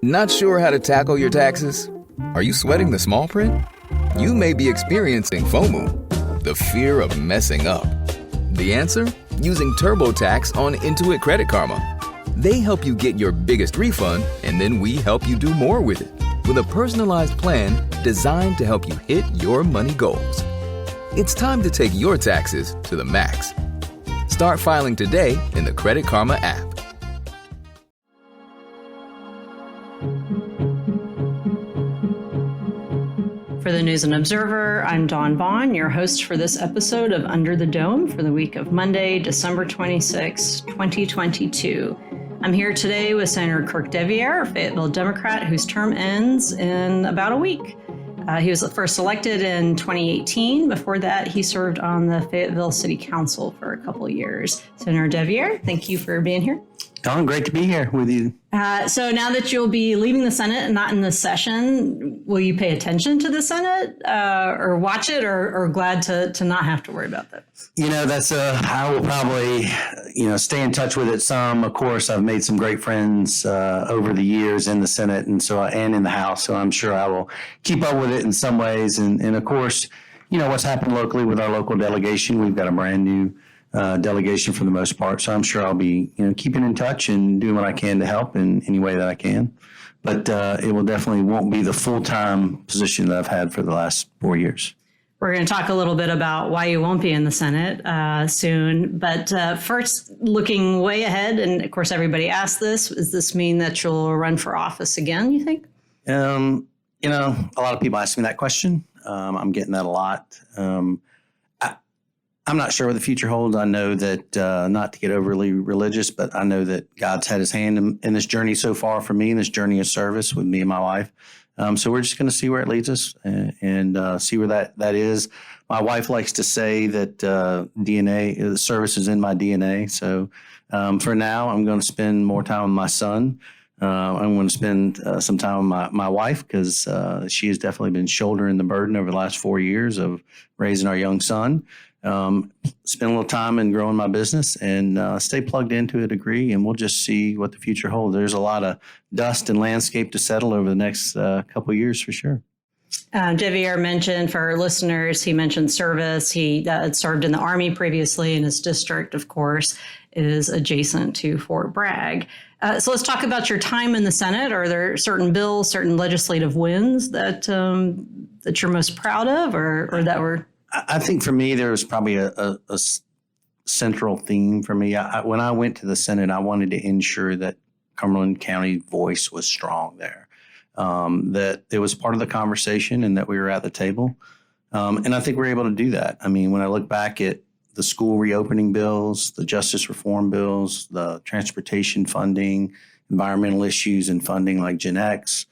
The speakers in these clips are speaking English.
Not sure how to tackle your taxes? Are you sweating the small print? You may be experiencing FOMO, the fear of messing up. The answer? Using TurboTax on Intuit Credit Karma. They help you get your biggest refund, and then we help you do more with it, with a personalized plan designed to help you hit your money goals. It's time to take your taxes to the max. Start filing today in the Credit Karma app. For the News and Observer, I'm Dawn Vaughan, your host for this episode of Under the Dome for the week of Monday, December 26, 2022. I'm here today with Senator Kirk deViere, a Fayetteville Democrat whose term ends in about a week. He was first elected in 2018. Before that, he served on the Fayetteville City Council for a couple of years. Senator deViere, thank you for being here. Dawn, great to be here with you. So now that you'll be leaving the Senate and not in the session, will you pay attention to the Senate or watch it or glad to not have to worry about that? I will probably, stay in touch with it some. Of course, I've made some great friends over the years in the Senate and in the House. So I'm sure I will keep up with it in some ways. And of course, what's happened locally with our local delegation. We've got a brand new delegation for the most part. So I'm sure I'll be, keeping in touch and doing what I can to help in any way that I can. But it will definitely won't be the full-time position that I've had for the last 4 years. We're going to talk a little bit about why you won't be in the Senate soon. But first, looking way ahead, and of course, everybody asks this, does this mean that you'll run for office again, you think? A lot of people ask me that question. I'm getting that a lot. I'm not sure what the future holds. I know that, not to get overly religious, but I know that God's had his hand in this journey so far for me, in this journey of service with me and my wife. So we're just going to see where it leads us and see where that is. My wife likes to say that DNA, service is in my DNA. So for now, I'm going to spend more time with my son. I'm going to spend some time with my wife because she has definitely been shouldering the burden over the last 4 years of raising our young son. Spend a little time in growing my business and stay plugged in to a degree, and we'll just see what the future holds. There's a lot of dust and landscape to settle over the next couple of years for sure. deViere mentioned, for our listeners, he mentioned service. He served in the Army previously, and his district, of course, is adjacent to Fort Bragg. So let's talk about your time in the Senate. Are there certain bills, certain legislative wins that you're most proud of or that were... I think for me, there was probably a central theme for me. When I went to the Senate, I wanted to ensure that Cumberland County voice was strong there, that it was part of the conversation and that we were at the table. And I think we're able to do that. I mean, when I look back at the school reopening bills, the justice reform bills, the transportation funding, environmental issues and funding like Gen X,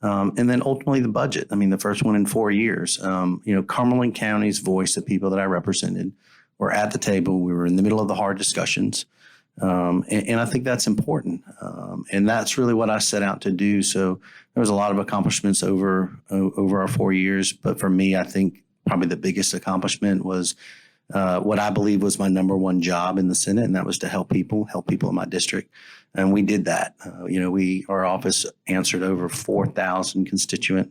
and then ultimately the budget. I mean, the first one in 4 years. Cumberland County's voice, the people that I represented, were at the table. We were in the middle of the hard discussions. And I think that's important. And that's really what I set out to do. So there was a lot of accomplishments over our 4 years. But for me, I think probably the biggest accomplishment was what I believe was my number one job in the Senate, and that was to help people in my district. And we did that. Our office answered over 4,000 constituent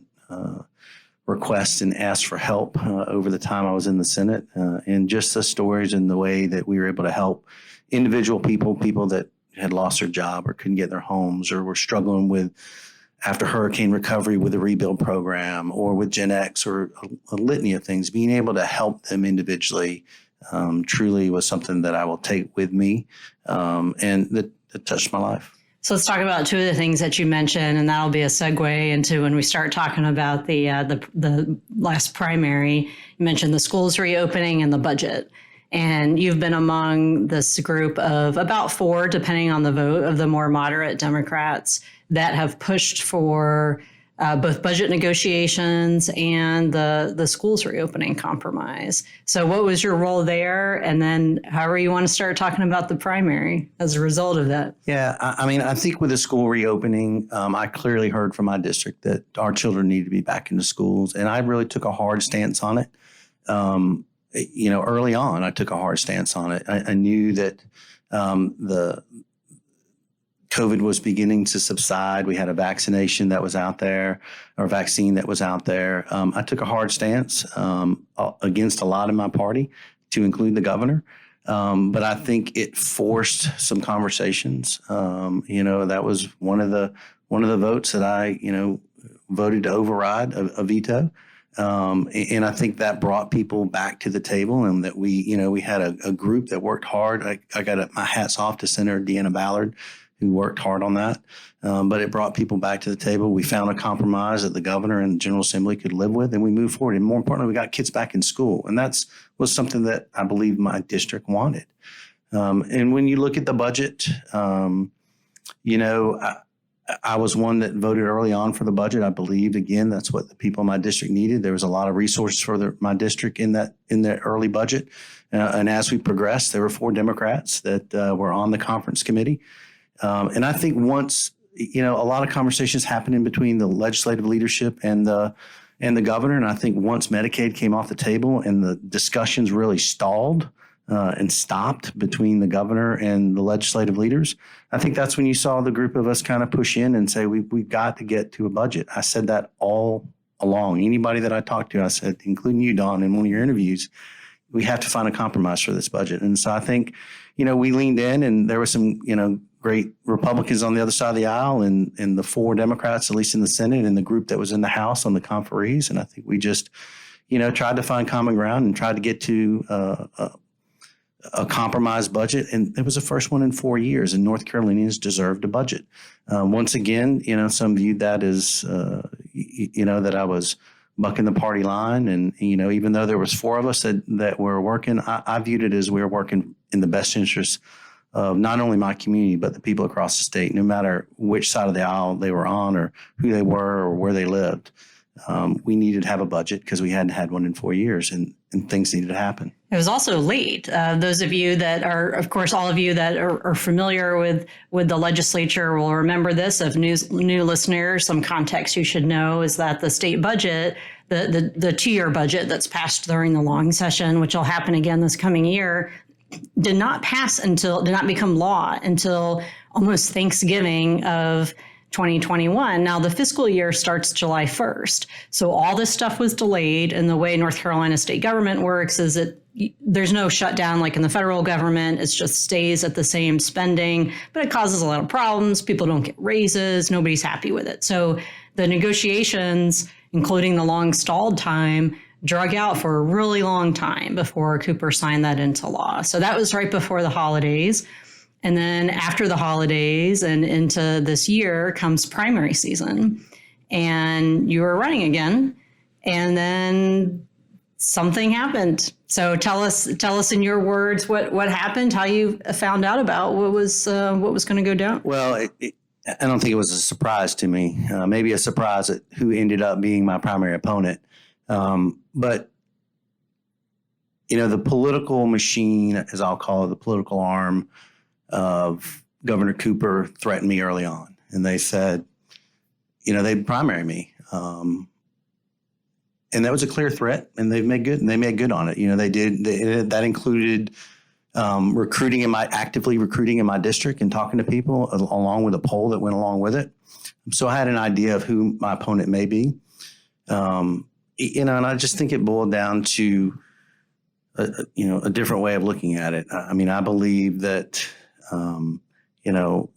requests and asked for help over the time I was in the Senate. And just the stories and the way that we were able to help individual people that had lost their job or couldn't get their homes or were struggling with after hurricane recovery with the rebuild program or with Gen X or a litany of things, being able to help them individually truly was something that I will take with me and that touched my life. So let's talk about two of the things that you mentioned, and that'll be a segue into when we start talking about the last primary. You mentioned the schools reopening and the budget. And you've been among this group of about 4, depending on the vote, of the more moderate Democrats that have pushed for both budget negotiations and the schools reopening compromise. So what was your role there? And then however you want to start talking about the primary as a result of that. Yeah, I think with the school reopening, I clearly heard from my district that our children need to be back into schools. And I really took a hard stance on it. Early on, I took a hard stance on it. I knew that the COVID was beginning to subside. We had a vaccination that was out there, or vaccine that was out there. I took a hard stance against a lot in my party, to include the governor. But I think it forced some conversations. That was one of the votes that I, voted to override a veto. And I think that brought people back to the table, and that we had a group that worked hard. I got my hats off to Senator Deanna Ballard, who worked hard on that. But it brought people back to the table. We found a compromise that the governor and the General Assembly could live with, and we moved forward. And more importantly, we got kids back in school. And was something that I believe my district wanted. And when you look at the budget, I was one that voted early on for the budget. I believed, again, that's what the people in my district needed. There was a lot of resources for my district in that early budget. And as we progressed, there were 4 Democrats that were on the conference committee. And I think once, a lot of conversations happened in between the legislative leadership and the governor. And I think once Medicaid came off the table and the discussions really stalled and stopped between the governor and the legislative leaders, I think that's when you saw the group of us kind of push in and say, we've got to get to a budget. I said that all along. Anybody that I talked to, I said, including you, Dawn, in one of your interviews, we have to find a compromise for this budget. And so I think, we leaned in, and there were some, great Republicans on the other side of the aisle, and the 4 Democrats, at least in the Senate, and the group that was in the House on the conferees. And I think we just, tried to find common ground and tried to get to a compromised budget. And it was the first one in 4 years, and North Carolinians deserved a budget. Once again, some viewed that as, that I was bucking the party line. And, even though there was 4 of us that were working, I viewed it as we were working in the best interest of not only my community, but the people across the state, no matter which side of the aisle they were on, or who they were, or where they lived. We needed to have a budget because we hadn't had one in 4 years, and things needed to happen. It was also late. Those of you that are, of course, all of you that are familiar with the legislature will remember this. Of new listeners, some context you should know is that the state budget, the 2-year budget that's passed during the long session, which will happen again this coming year, did not become law until almost Thanksgiving of 2021. Now, the fiscal year starts July 1st. So all this stuff was delayed. And the way North Carolina state government works is that there's no shutdown like in the federal government. It just stays at the same spending, but it causes a lot of problems. People don't get raises. Nobody's happy with it. So the negotiations, including the long stalled time, drug out for a really long time before Cooper signed that into law. So that was right before the holidays. And then after the holidays and into this year comes primary season. And you were running again. And then something happened. So tell us in your words what happened, how you found out about what was going to go down. Well, I don't think it was a surprise to me. Maybe a surprise at who ended up being my primary opponent. But, the political machine, as I'll call it, the political arm of Governor Cooper threatened me early on. And they said, they'd primary me. And that was a clear threat, and they made good on it. They did. That included actively recruiting in my district and talking to people, along with a poll that went along with it. So I had an idea of who my opponent may be. And I just think it boiled down to, a different way of looking at it. I mean, I believe that,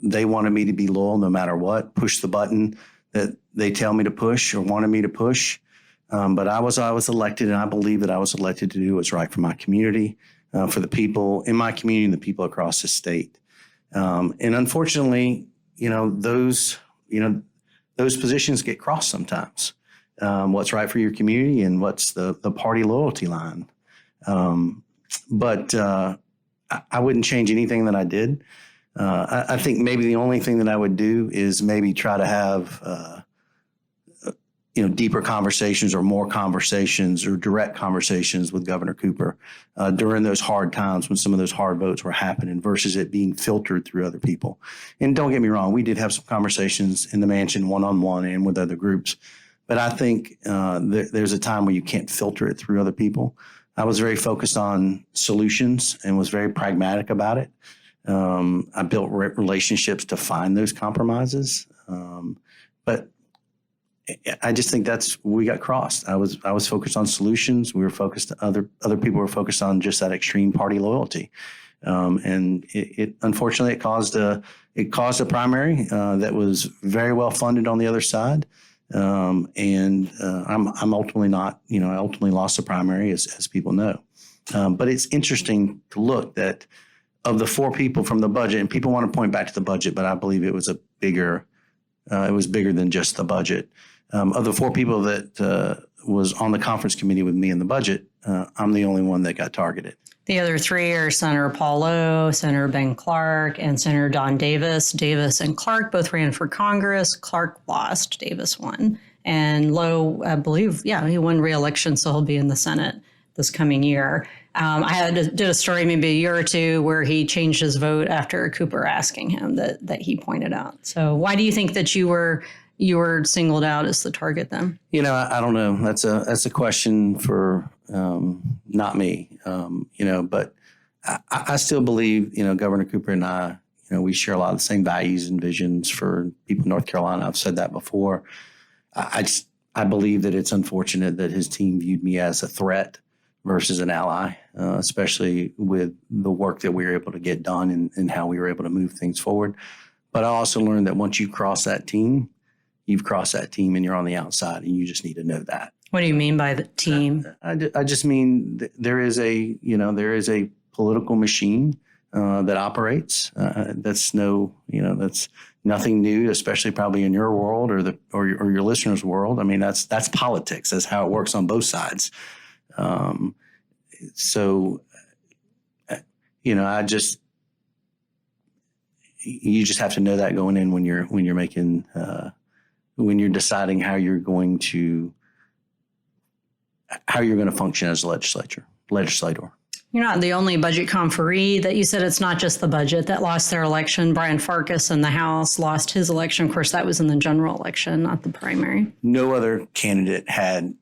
they wanted me to be loyal no matter what, push the button that they tell me to push or wanted me to push. But I was elected, and I believe that I was elected to do what's right for my community, for the people in my community and the people across the state. And unfortunately, those positions get crossed sometimes. What's right for your community and what's the party loyalty line. But I wouldn't change anything that I did. I think maybe the only thing that I would do is maybe try to have, deeper conversations or more conversations or direct conversations with Governor Cooper during those hard times when some of those hard votes were happening versus it being filtered through other people. And don't get me wrong, we did have some conversations in the mansion one-on-one and with other groups. But I think there's a time where you can't filter it through other people. I was very focused on solutions and was very pragmatic about it. I built relationships to find those compromises. But I just think we got crossed. I was focused on solutions. We were focused. Other people were focused on just that extreme party loyalty, and it unfortunately it caused a primary that was very well funded on the other side. I'm ultimately not. I ultimately lost the primary, as people know. But it's interesting to look that of the 4 people from the budget, and people want to point back to the budget, but I believe it was bigger than just the budget. Of the 4 people that was on the conference committee with me in the budget, I'm the only one that got targeted. The other 3 are Senator Paul Lowe, Senator Ben Clark, and Senator Don Davis. Davis and Clark both ran for Congress. Clark lost. Davis won. And Lowe, I believe, he won re-election, so he'll be in the Senate this coming year. I did a story maybe a year or 2 where he changed his vote after Cooper asking him that he pointed out. So why do you think that you were singled out as the target then? I don't know. That's a question for not me. But I still believe, Governor Cooper and I, we share a lot of the same values and visions for people in North Carolina. I've said that before. I believe that it's unfortunate that his team viewed me as a threat versus an ally, especially with the work that we were able to get done and how we were able to move things forward. But I also learned that once you cross that team, you've crossed that team and you're on the outside, and you just need to know that. What do you mean by the team? I just mean there is a political machine that operates. That's nothing new, especially probably in your world or your listeners' world. I mean, that's politics. That's how it works on both sides. You just have to know that going in when you're making when you're deciding how you're going to function as a legislator. You're not the only budget conferee that you said it's not just the budget that lost their election. Brian Farkas in the House lost his election. Of course, that was in the general election, not the primary. No other candidate had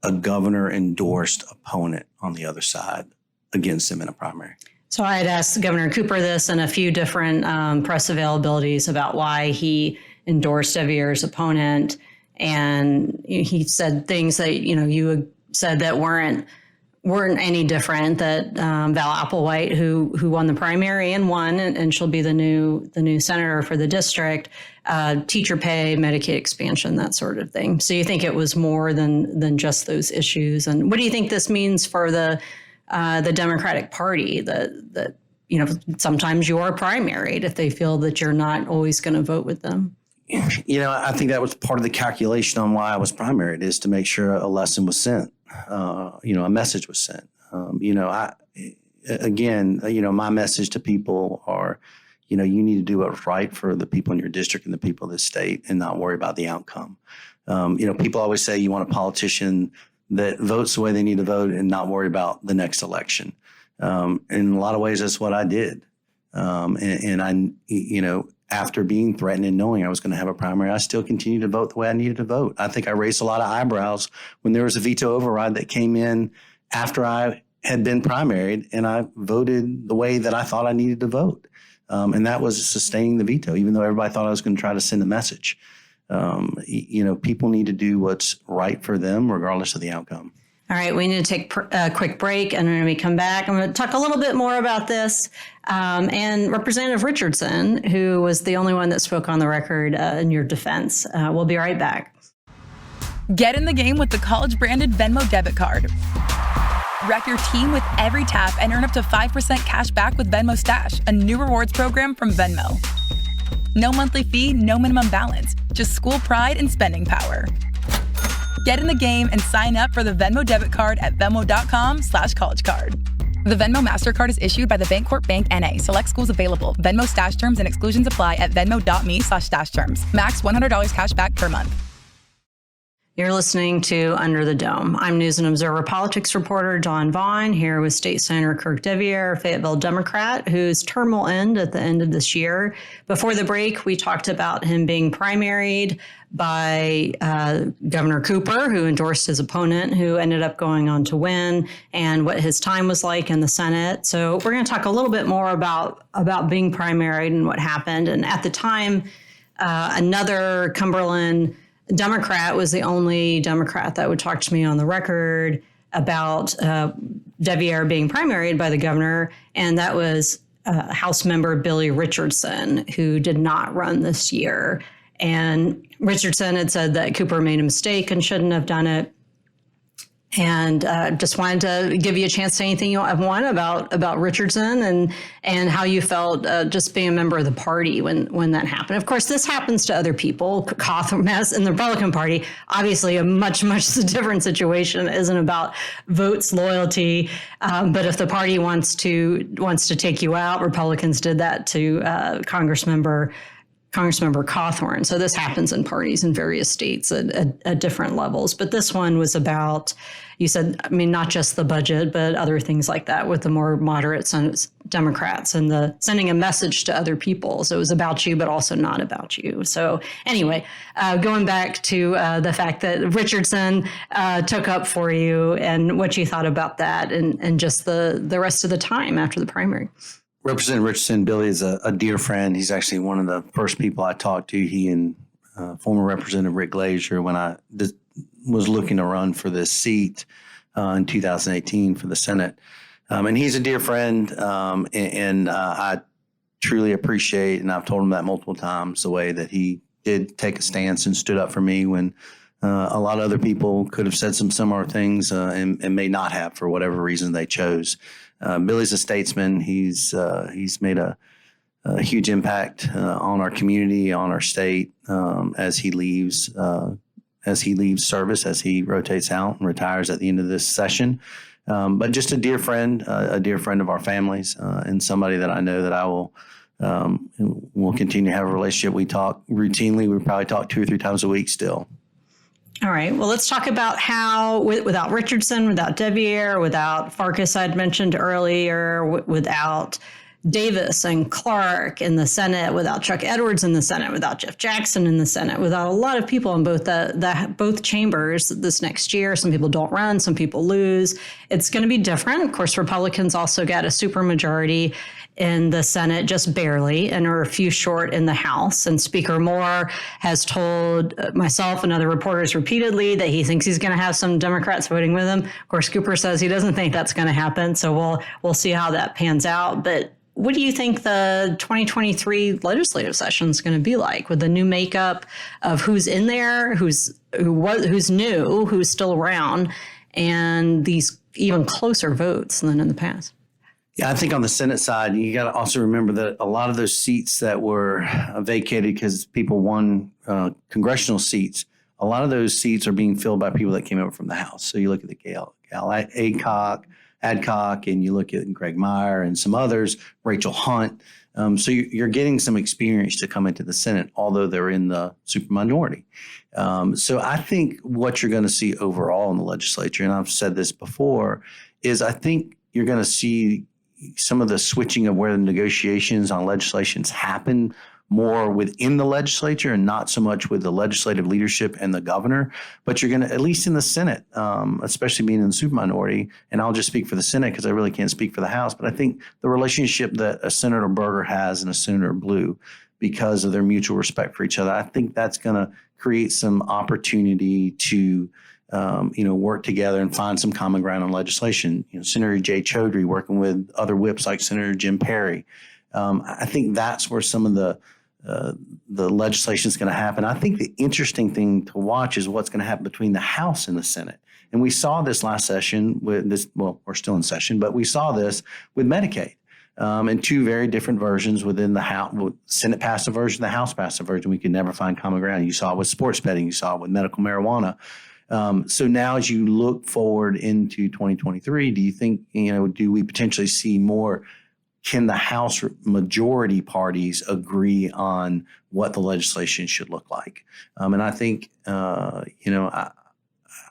a governor-endorsed opponent on the other side against him in a primary. So I had asked Governor Cooper this in a few different press availabilities about why he endorsed deViere's opponent. And he said things that, you said that weren't any different, that Val Applewhite, who won the primary and won, and she'll be the new senator for the district, teacher pay, Medicaid expansion, that sort of thing. So you think it was more than just those issues. And what do you think this means for the Democratic Party, that sometimes you are primaried if they feel that you're not always going to vote with them? I think that was part of the calculation on why I was primaried, is to make sure a lesson was sent. A message was sent. My message to people are, you need to do what's right for the people in your district and the people of the state and not worry about the outcome. People always say you want a politician that votes the way they need to vote and not worry about the next election. In a lot of ways, that's what I did. After being threatened and knowing I was going to have a primary, I still continued to vote the way I needed to vote. I think I raised a lot of eyebrows when there was a veto override that came in after I had been primaried, and I voted the way that I thought I needed to vote. And that was sustaining the veto, even though everybody thought I was going to try to send a message. People need to do what's right for them, regardless of the outcome. All right, we need to take a quick break, and when we come back, I'm going to talk a little bit more about this. And Representative Richardson, who was the only one that spoke on the record in your defense. We'll be right back. Get in the game with the college-branded Venmo debit card. Wreck your team with every tap and earn up to 5% cash back with Venmo Stash, a new rewards program from Venmo. No monthly fee, no minimum balance, just school pride and spending power. Get in the game and sign up for the Venmo debit card at venmo.com/collegecard. The Venmo MasterCard is issued by the Bancorp Bank N.A. Select schools available. Venmo Stash terms and exclusions apply at venmo.me/stash terms. Max $100 cash back per month. You're listening to Under the Dome. I'm News and Observer Politics reporter Dawn Vaughan, here with State Senator Kirk deViere, Fayetteville Democrat, whose term will end at the end of this year. Before the break, we talked about him being primaried by Governor Cooper, who endorsed his opponent, who ended up going on to win, and what his time was like in the Senate. So we're going to talk a little bit more about being primaried and what happened. And at the time, another Cumberland Democrat was the only Democrat that would talk to me on the record about deViere being primaried by the governor, and that was House member Billy Richardson, who did not run this year. And Richardson had said that Cooper made a mistake and shouldn't have done it. And just wanted to give you a chance to say anything you want about Richardson and how you felt just being a member of the party when that happened. Of course, this happens to other people. Cawthorn in the Republican Party, obviously a much different situation. It isn't about votes, loyalty. But if the party wants to take you out, Republicans did that to Congressmember Cawthorn. So this happens in parties in various states at different levels. But this one was about, you said, I mean, not just the budget, but other things like that with the more moderate Democrats and the sending a message to other people. So it was about you, but also not about you. So anyway, going back to the fact that Richardson took up for you and what you thought about that and just the rest of the time after the primary. Representative Richardson, Billy, is a dear friend. He's actually one of the first people I talked to. He and former Representative Rick Glazier, when I was looking to run for this seat in 2018 for the Senate. And he's a dear friend, and I truly appreciate, and I've told him that multiple times, the way that he did take a stance and stood up for me when a lot of other people could have said some similar things and may not have for whatever reason they chose. Billy's a statesman. He's made a huge impact on our community, on our state as he leaves service, as he rotates out and retires at the end of this session. But just a dear friend of our families, and somebody that I know that I will continue to have a relationship. We talk routinely. We probably talk 2 or 3 times a week still. All right. Well, let's talk about how, without Richardson, without deViere, without Farkas, I'd mentioned earlier, without Davis and Clark in the Senate, without Chuck Edwards in the Senate, without Jeff Jackson in the Senate, without a lot of people in both chambers this next year. Some people don't run, some people lose. It's going to be different. Of course, Republicans also got a supermajority in the Senate, just barely, and are a few short in the House. And Speaker Moore has told myself and other reporters repeatedly that he thinks he's going to have some Democrats voting with him. Of course, Cooper says he doesn't think that's going to happen. So we'll see how that pans out. But what do you think the 2023 legislative session is going to be like with the new makeup of who's in there, who's new, who's still around, and these even closer votes than in the past? Yeah, I think on the Senate side, you got to also remember that a lot of those seats that were vacated because people won congressional seats, a lot of those seats are being filled by people that came over from the House. So you look at the Gal Adcock, and you look at Greg Meyer and some others, Rachel Hunt. So you're getting some experience to come into the Senate, although they're in the superminority. So I think what you're going to see overall in the legislature, and I've said this before, is I think you're going to see some of the switching of where the negotiations on legislations happen more within the legislature and not so much with the legislative leadership and the governor. But you're going to, at least in the Senate, especially being in the superminority, and I'll just speak for the Senate because I really can't speak for the House, but I think the relationship that a Senator Berger has and a Senator Blue, because of their mutual respect for each other, I think that's going to create some opportunity to work together and find some common ground on legislation. Senator Jay Chaudhry working with other whips like Senator Jim Perry. I think that's where some of the legislation is going to happen. I think the interesting thing to watch is what's going to happen between the House and the Senate. And we saw this last session with this. Well, we're still in session, but we saw this with Medicaid. And 2 very different versions within the House. Senate passed a version, the House passed a version. We could never find common ground. You saw it with sports betting. You saw it with medical marijuana. So now as you look forward into 2023, do you think, do we potentially see more? Can the House majority parties agree on what the legislation should look like? And I think,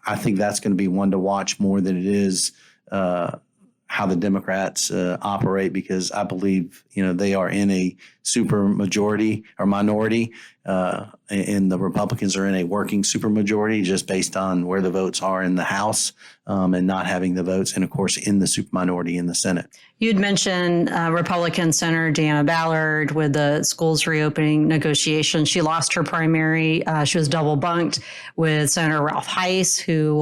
I think that's going to be one to watch more than it is how the Democrats operate, because I believe, they are in a super majority or minority, and the Republicans are in a working super majority just based on where the votes are in the House, and not having the votes, and of course in the super minority in the Senate. You'd mentioned Republican Senator Deanna Ballard with the schools reopening negotiations. She lost her primary. She was double bunked with Senator Ralph Heiss, who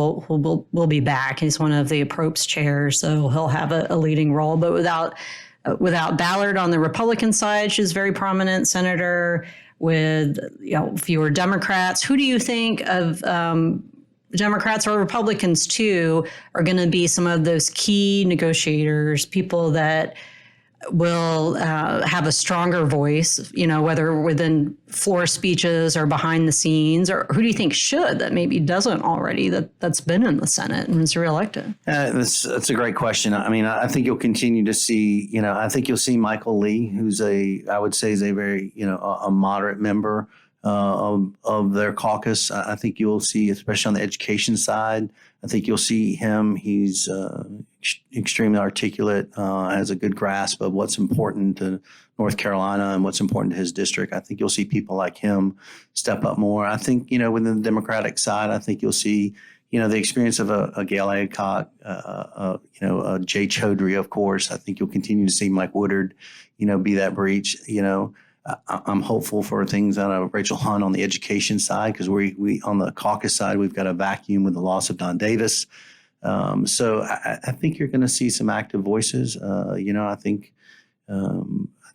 will be back. He's one of the approps chairs, so he'll have a leading role. But without Ballard on the Republican side, she's a very prominent senator with fewer Democrats. Who do you think of Democrats or Republicans too are going to be some of those key negotiators, people that will have a stronger voice, whether within floor speeches or behind the scenes, or who do you think should, that maybe doesn't already, that's been in the Senate and is reelected? That's a great question. I mean, I think you'll continue to see, I think you'll see Michael Lee, who's I would say is a very, a moderate member of their caucus. I think you'll see, especially on the education side, I think you'll see him. He's extremely articulate, has a good grasp of what's important to North Carolina and what's important to his district. I think you'll see people like him step up more. I think, within the Democratic side, I think you'll see, the experience of a Gail Aycock, Jay Chaudhry, of course. I think you'll continue to see Mike Woodard, be that breach, I'm hopeful for things out of Rachel Hunt on the education side, because we on the caucus side, we've got a vacuum with the loss of Don Davis. So I think you're going to see some active voices. I think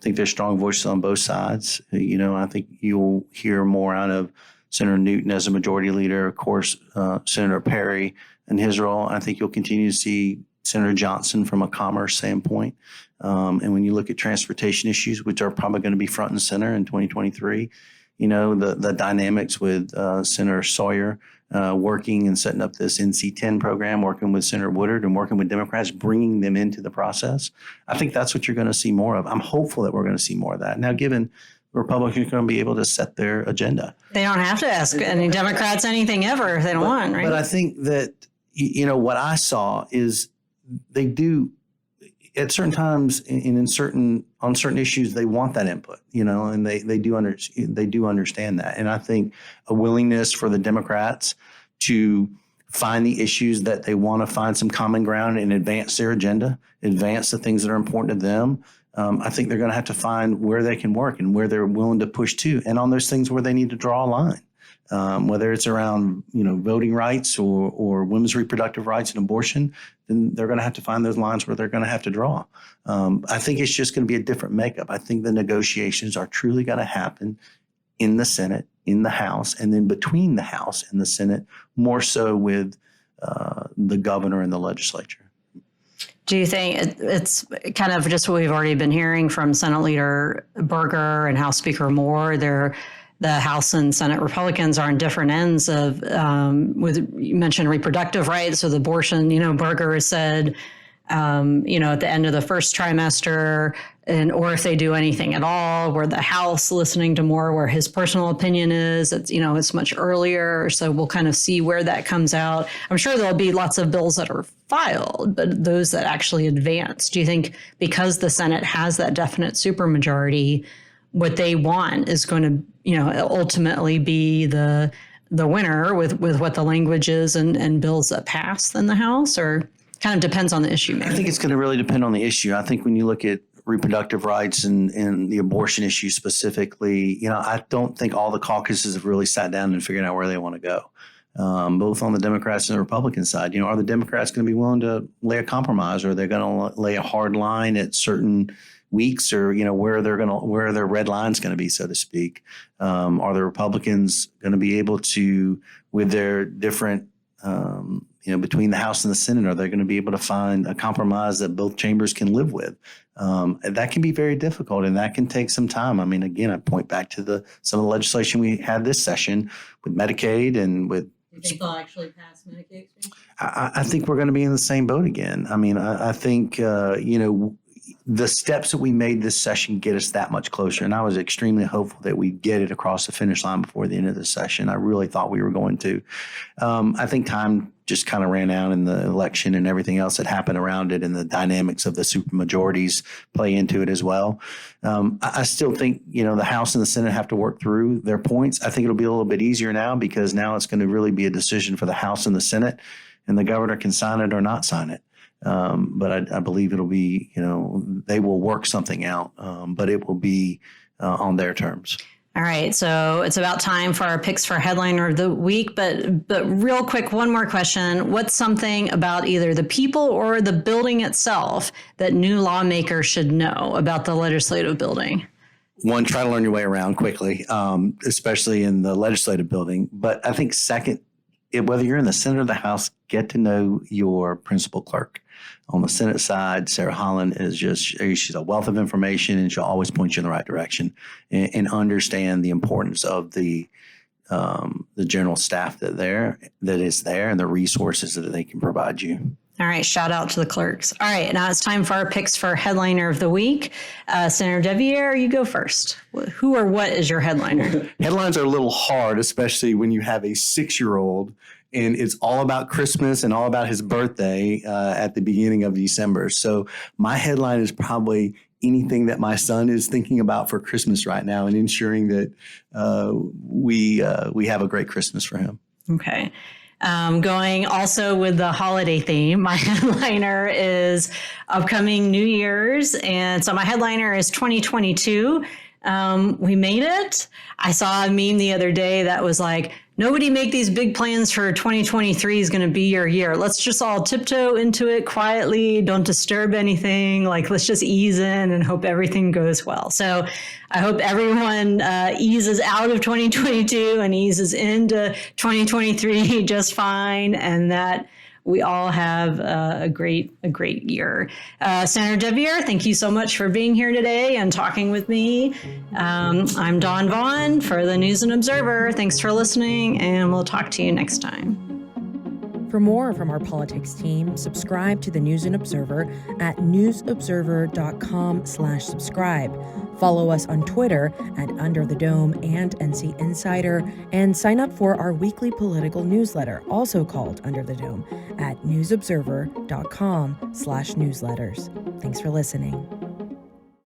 there's strong voices on both sides. I think you'll hear more out of Senator Newton as a majority leader, of course, Senator Perry and his role. I think you'll continue to see Senator Johnson from a commerce standpoint. And when you look at transportation issues, which are probably going to be front and center in 2023, the dynamics with Senator Sawyer working and setting up this NC-10 program, working with Senator Woodard and working with Democrats, bringing them into the process. I think that's what you're going to see more of. I'm hopeful that we're going to see more of that. Now, given Republicans are going to be able to set their agenda. They don't have to ask any Democrats anything ever if they don't want, right? But I think that, what I saw is they do at certain times on certain issues, they want that input, and they do understand that. And I think a willingness for the Democrats to find the issues that they want to find some common ground and advance their agenda, advance the things that are important to them. I think they're going to have to find where they can work and where they're willing to push to, and on those things where they need to draw a line. Whether it's around, voting rights or women's reproductive rights and abortion, then they're going to have to find those lines where they're going to have to draw. I think it's just going to be a different makeup. I think the negotiations are truly going to happen in the Senate, in the House, and then between the House and the Senate, more so with the governor and the legislature. Do you think it's kind of just what we've already been hearing from Senate Leader Berger and House Speaker Moore? The House and Senate Republicans are on different ends of, you mentioned reproductive rights with abortion. Berger has said, at the end of the first trimester, or if they do anything at all, where the House listening to more where his personal opinion is, it's much earlier. So we'll kind of see where that comes out. I'm sure there'll be lots of bills that are filed, but those that actually advance. Do you think because the Senate has that definite supermajority, what they want is going to, ultimately be the winner with what the language is and bills that pass in the House, or kind of depends on the issue? Maybe? I think it's going to really depend on the issue. I think when you look at reproductive rights and the abortion issue specifically, I don't think all the caucuses have really sat down and figured out where they want to go. Both on the Democrats and the Republican side, are the Democrats going to be willing to lay a compromise, or are they going to lay a hard line at certain weeks, or where are their red lines going to be, so to speak? Are the Republicans going to be able to, with their different between the House and the Senate, are they going to be able to find a compromise that both chambers can live with? That can be very difficult, and that can take some time. I mean, again, I point back to some of the legislation we had this session with Medicaid and with. You think they'll actually pass Medicaid? I think we're going to be in the same boat again. I mean, I think the steps that we made this session get us that much closer. And I was extremely hopeful that we'd get it across the finish line before the end of the session. I really thought we were going to. I think time just kind of ran out in the election and everything else that happened around it, and the dynamics of the supermajorities play into it as well. I still think, the House and the Senate have to work through their points. I think it'll be a little bit easier now, because now it's going to really be a decision for the House and the Senate, and the governor can sign it or not sign it. But I believe it'll be, they will work something out, but it will be on their terms. All right. So it's about time for our picks for headliner of the week. But real quick, one more question. What's something about either the people or the building itself that new lawmakers should know about the legislative building? One, try to learn your way around quickly, especially in the legislative building. But I think second, whether you're in the Senate or the House, get to know your principal clerk. On the Senate side, Sarah Holland she's a wealth of information, and she'll always point you in the right direction, and understand the importance of the general staff that is there, and the resources that they can provide you. All right. Shout out to the clerks. All right. Now it's time for our picks for headliner of the week. Senator deViere, you go first. Who or what is your headliner? Headlines are a little hard, especially when you have a 6-year-old and it's all about Christmas and all about his birthday at the beginning of December. So my headline is probably anything that my son is thinking about for Christmas right now, and ensuring that we have a great Christmas for him. Okay. Going also with the holiday theme, my headliner is upcoming New Year's. And so my headliner is 2022. We made it. I saw a meme the other day that was like, nobody make these big plans for 2023 is going to be your year. Let's just all tiptoe into it quietly. Don't disturb anything. Let's just ease in and hope everything goes well. So I hope everyone eases out of 2022 and eases into 2023 just fine, and that we all have a great year. Senator deViere, thank you so much for being here today and talking with me. I'm Dawn Vaughan for the News and Observer. Thanks for listening, and we'll talk to you next time. For more from our politics team, subscribe to the News and Observer at newsobserver.com/subscribe. Follow us on Twitter at Under the Dome and NC Insider, and sign up for our weekly political newsletter, also called Under the Dome, at newsobserver.com/newsletters. Thanks for listening.